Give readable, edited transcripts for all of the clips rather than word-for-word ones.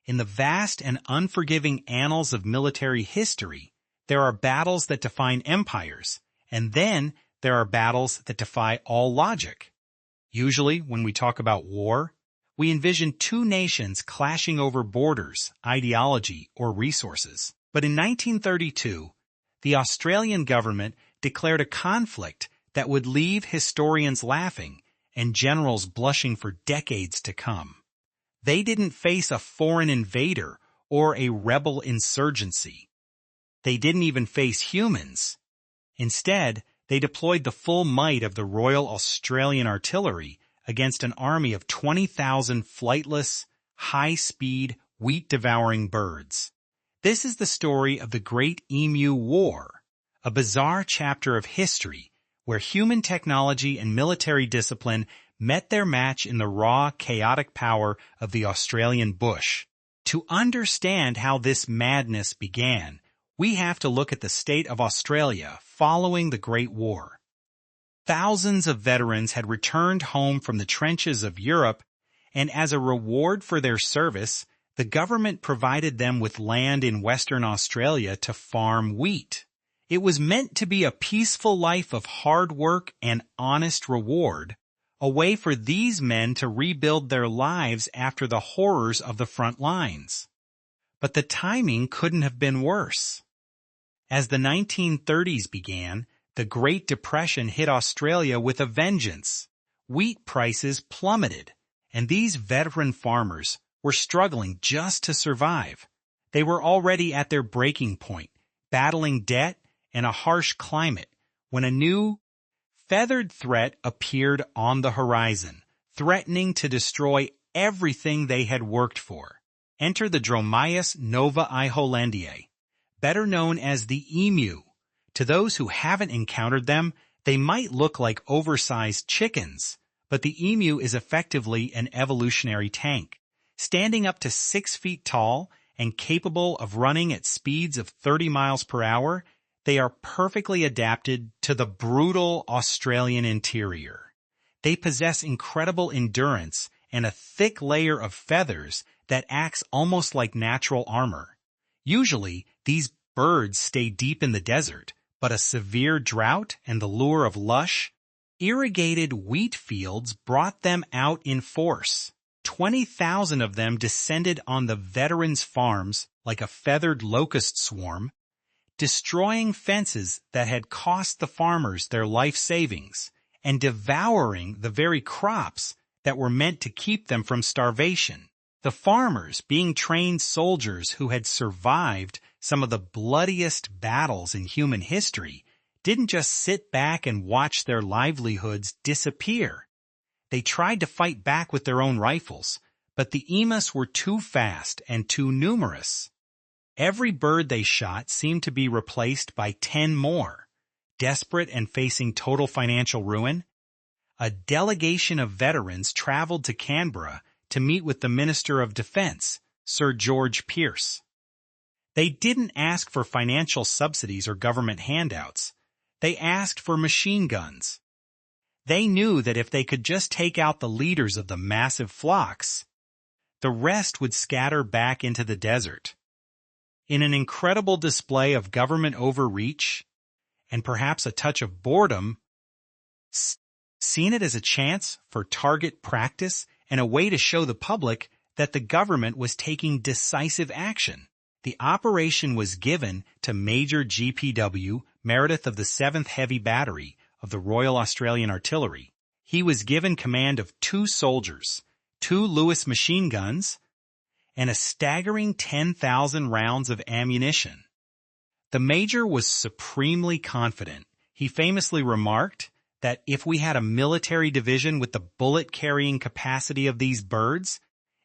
In the vast and unforgiving annals of military history, there are battles that define empires, and then there are battles that defy all logic. Usually, when we talk about war, we envision two nations clashing over borders, ideology, or resources. But in 1932, the Australian government declared a conflict that would leave historians laughing and generals blushing for decades to come. They didn't face a foreign invader or a rebel insurgency. They didn't even face humans. Instead, they deployed the full might of the Royal Australian Artillery against an army of 20,000 flightless, high-speed, wheat-devouring birds. This is the story of the Great Emu War, a bizarre chapter of history where human technology and military discipline met their match in the raw, chaotic power of the Australian bush. To understand how this madness began, we have to look at the state of Australia following the Great War. Thousands of veterans had returned home from the trenches of Europe, and as a reward for their service, the government provided them with land in Western Australia to farm wheat. It was meant to be a peaceful life of hard work and honest reward, a way for these men to rebuild their lives after the horrors of the front lines. But the timing couldn't have been worse. As the 1930s began, the Great Depression hit Australia with a vengeance. Wheat prices plummeted, and these veteran farmers were struggling just to survive. They were already at their breaking point, battling debt and a harsh climate, when a new, feathered threat appeared on the horizon, threatening to destroy everything they had worked for. Enter the Dromaeus nova-iholandiae, better known as the emu. To those who haven't encountered them, they might look like oversized chickens, but the emu is effectively an evolutionary tank. Standing up to 6 feet tall and capable of running at speeds of 30 miles per hour, they are perfectly adapted to the brutal Australian interior. They possess incredible endurance and a thick layer of feathers that acts almost like natural armor. Usually, these birds stay deep in the desert, but a severe drought and the lure of lush, irrigated wheat fields brought them out in force. 20,000 of them descended on the veterans' farms like a feathered locust swarm, destroying fences that had cost the farmers their life savings and devouring the very crops that were meant to keep them from starvation. The farmers, being trained soldiers who had survived some of the bloodiest battles in human history, didn't just sit back and watch their livelihoods disappear. They tried to fight back with their own rifles, but the emus were too fast and too numerous. Every bird they shot seemed to be replaced by 10 more. Desperate and facing total financial ruin, a delegation of veterans traveled to Canberra to meet with the Minister of Defense, Sir George Pearce. They didn't ask for financial subsidies or government handouts. They asked for machine guns. They knew that if they could just take out the leaders of the massive flocks, the rest would scatter back into the desert. In an incredible display of government overreach, and perhaps a touch of boredom, seen it as a chance for target practice and a way to show the public that the government was taking decisive action. The operation was given to Major GPW Meredith of the 7th Heavy Battery of the Royal Australian Artillery. He was given command of 2 soldiers, 2 Lewis machine guns, and a staggering 10,000 rounds of ammunition. The major was supremely confident. He famously remarked that if we had a military division with the bullet-carrying capacity of these birds,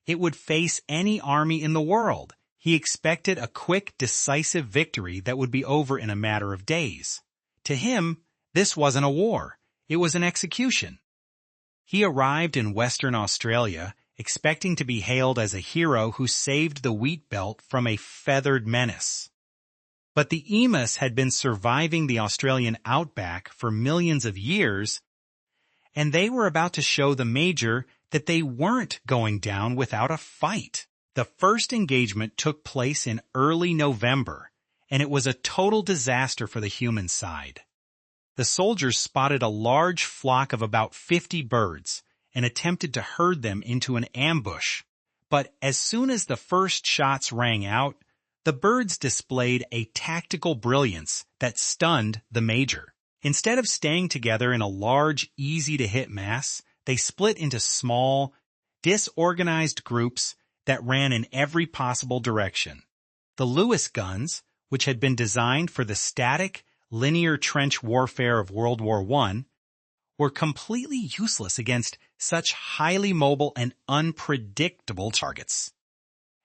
it would face any army in the world. He expected a quick, decisive victory that would be over in a matter of days. To him, this wasn't a war. It was an execution. He arrived in Western Australia expecting to be hailed as a hero who saved the wheat belt from a feathered menace. But the emus had been surviving the Australian outback for millions of years, and they were about to show the major that they weren't going down without a fight. The first engagement took place in early November, and it was a total disaster for the human side. The soldiers spotted a large flock of about 50 birds and attempted to herd them into an ambush. But as soon as the first shots rang out, the birds displayed a tactical brilliance that stunned the major. Instead of staying together in a large, easy-to-hit mass, they split into small, disorganized groups that ran in every possible direction. The Lewis guns, which had been designed for the static, linear trench warfare of World War I, were completely useless against such highly mobile and unpredictable targets.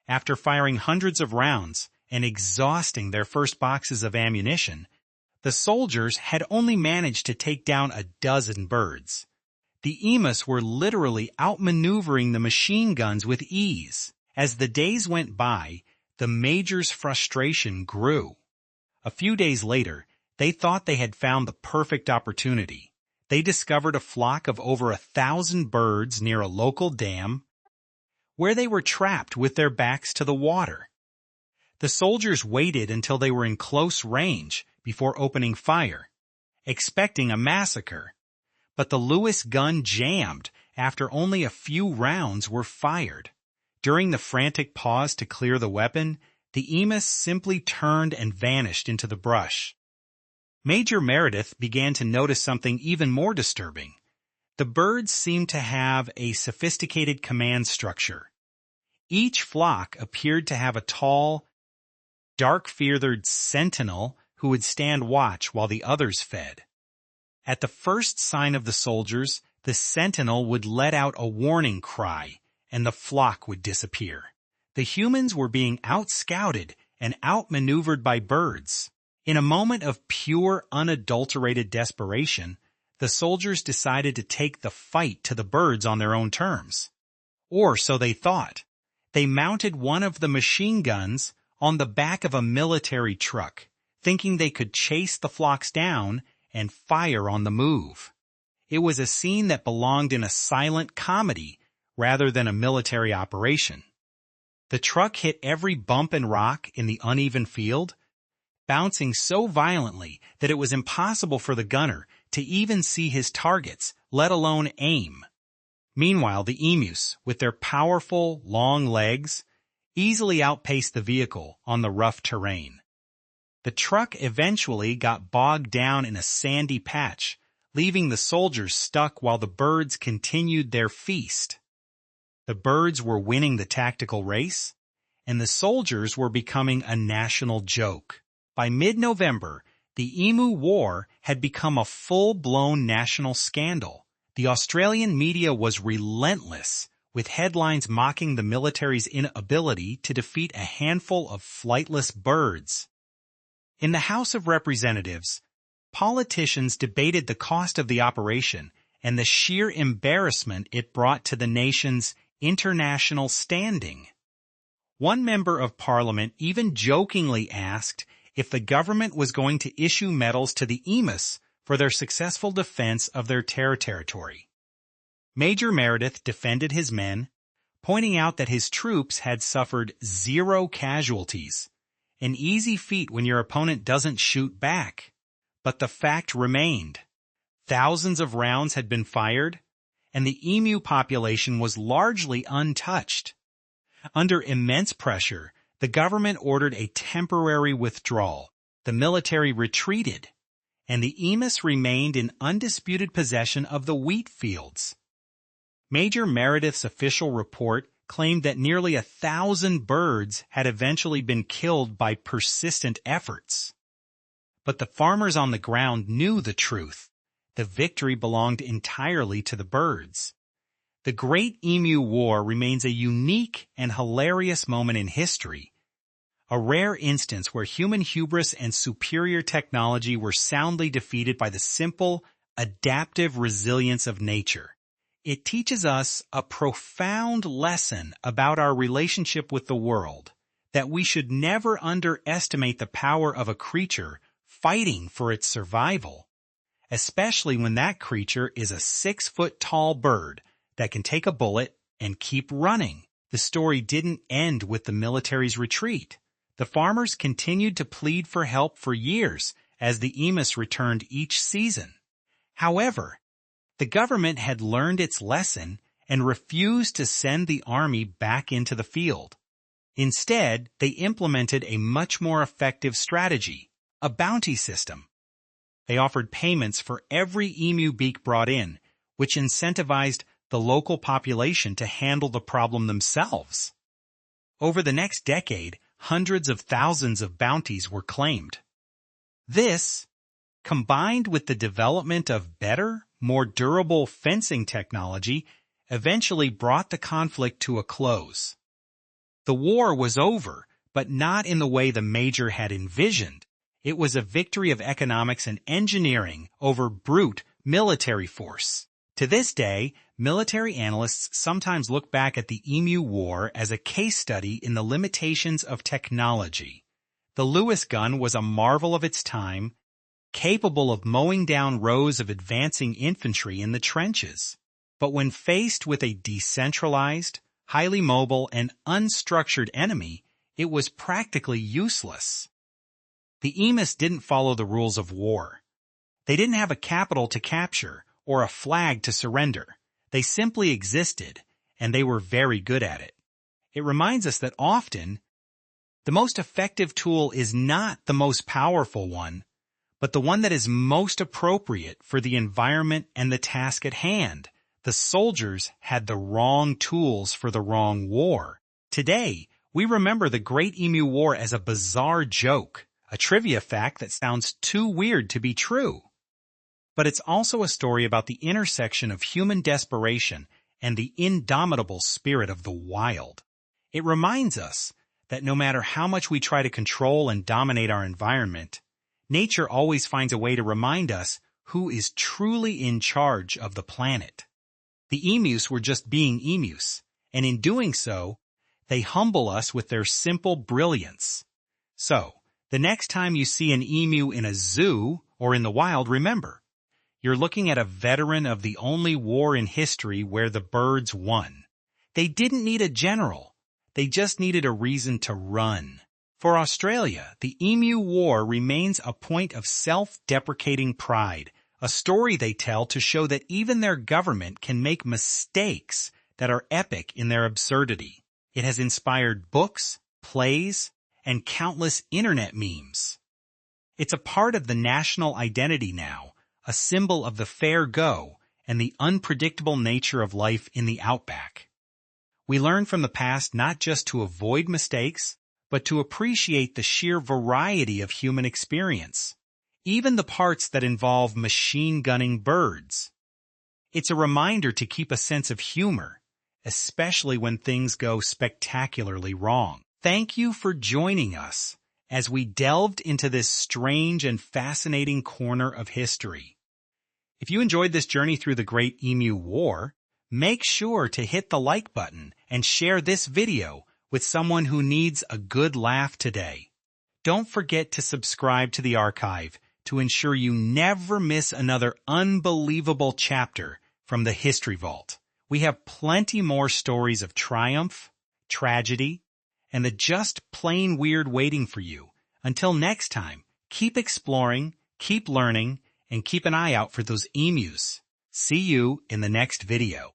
After firing hundreds of rounds and exhausting their first boxes of ammunition, the soldiers had only managed to take down a dozen birds. The emus were literally outmaneuvering the machine guns with ease. As the days went by, the major's frustration grew. A few days later, they thought they had found the perfect opportunity. They discovered a flock of over 1,000 birds near a local dam where they were trapped with their backs to the water. The soldiers waited until they were in close range before opening fire, expecting a massacre. But the Lewis gun jammed after only a few rounds were fired. During the frantic pause to clear the weapon, the emus simply turned and vanished into the brush. Major Meredith began to notice something even more disturbing. The birds seemed to have a sophisticated command structure. Each flock appeared to have a tall, dark-feathered sentinel who would stand watch while the others fed. At the first sign of the soldiers, the sentinel would let out a warning cry, and the flock would disappear. The humans were being out-scouted and outmaneuvered by birds. In a moment of pure, unadulterated desperation, the soldiers decided to take the fight to the birds on their own terms. Or so they thought. They mounted one of the machine guns on the back of a military truck, thinking they could chase the flocks down and fire on the move. It was a scene that belonged in a silent comedy rather than a military operation. The truck hit every bump and rock in the uneven field, bouncing so violently that it was impossible for the gunner to even see his targets, let alone aim. Meanwhile, the emus, with their powerful, long legs, easily outpaced the vehicle on the rough terrain. The truck eventually got bogged down in a sandy patch, leaving the soldiers stuck while the birds continued their feast. The birds were winning the tactical race, and the soldiers were becoming a national joke. By mid-November, the Emu War had become a full-blown national scandal. The Australian media was relentless, with headlines mocking the military's inability to defeat a handful of flightless birds. In the House of Representatives, politicians debated the cost of the operation and the sheer embarrassment it brought to the nation's international standing. One member of Parliament even jokingly asked if the government was going to issue medals to the emus for their successful defense of their territory. Major Meredith defended his men, pointing out that his troops had suffered 0 casualties, an easy feat when your opponent doesn't shoot back. But the fact remained. Thousands of rounds had been fired, and the emu population was largely untouched. Under immense pressure, the government ordered a temporary withdrawal. The military retreated, and the emus remained in undisputed possession of the wheat fields. Major Meredith's official report claimed that nearly 1,000 birds had eventually been killed by persistent efforts. But the farmers on the ground knew the truth. The victory belonged entirely to the birds. The Great Emu War remains a unique and hilarious moment in history, a rare instance where human hubris and superior technology were soundly defeated by the simple, adaptive resilience of nature. It teaches us a profound lesson about our relationship with the world, that we should never underestimate the power of a creature fighting for its survival, especially when that creature is a 6-foot-tall bird that can take a bullet and keep running. the story didn't end with the military's retreat. The farmers continued to plead for help for years as the emus returned each season. However, the government had learned its lesson and refused to send the army back into the field. Instead, they implemented a much more effective strategy, a bounty system. They offered payments for every emu beak brought in, which incentivized the local population to handle the problem themselves. Over the next decade, hundreds of thousands of bounties were claimed. This, combined with the development of better, more durable fencing technology, eventually brought the conflict to a close. The war was over, but not in the way the major had envisioned. It was a victory of economics and engineering over brute military force. To this day, military analysts sometimes look back at the Emu War as a case study in the limitations of technology. The Lewis gun was a marvel of its time, capable of mowing down rows of advancing infantry in the trenches. But when faced with a decentralized, highly mobile, and unstructured enemy, it was practically useless. The emus didn't follow the rules of war. They didn't have a capital to capture or a flag to surrender. They simply existed, and they were very good at it. It reminds us that often, the most effective tool is not the most powerful one, but the one that is most appropriate for the environment and the task at hand. The soldiers had the wrong tools for the wrong war. Today, we remember the Great Emu War as a bizarre joke, a trivia fact that sounds too weird to be true. But it's also a story about the intersection of human desperation and the indomitable spirit of the wild. It reminds us that no matter how much we try to control and dominate our environment, nature always finds a way to remind us who is truly in charge of the planet. The emus were just being emus, and in doing so, they humble us with their simple brilliance. So, the next time you see an emu in a zoo or in the wild, remember, you're looking at a veteran of the only war in history where the birds won. They didn't need a general. They just needed a reason to run. For Australia, the Emu War remains a point of self-deprecating pride, a story they tell to show that even their government can make mistakes that are epic in their absurdity. It has inspired books, plays, and countless internet memes. It's a part of the national identity now, a symbol of the fair go and the unpredictable nature of life in the outback. We learn from the past not just to avoid mistakes, but to appreciate the sheer variety of human experience, even the parts that involve machine-gunning birds. It's a reminder to keep a sense of humor, especially when things go spectacularly wrong. Thank you for joining us as we delved into this strange and fascinating corner of history. If you enjoyed this journey through the Great Emu War, make sure to hit the like button and share this video with someone who needs a good laugh today. Don't forget to subscribe to the archive to ensure you never miss another unbelievable chapter from the History Vault. We have plenty more stories of triumph, tragedy, and the just plain weird waiting for you. Until next time, keep exploring, keep learning, and keep an eye out for those emus. See you in the next video.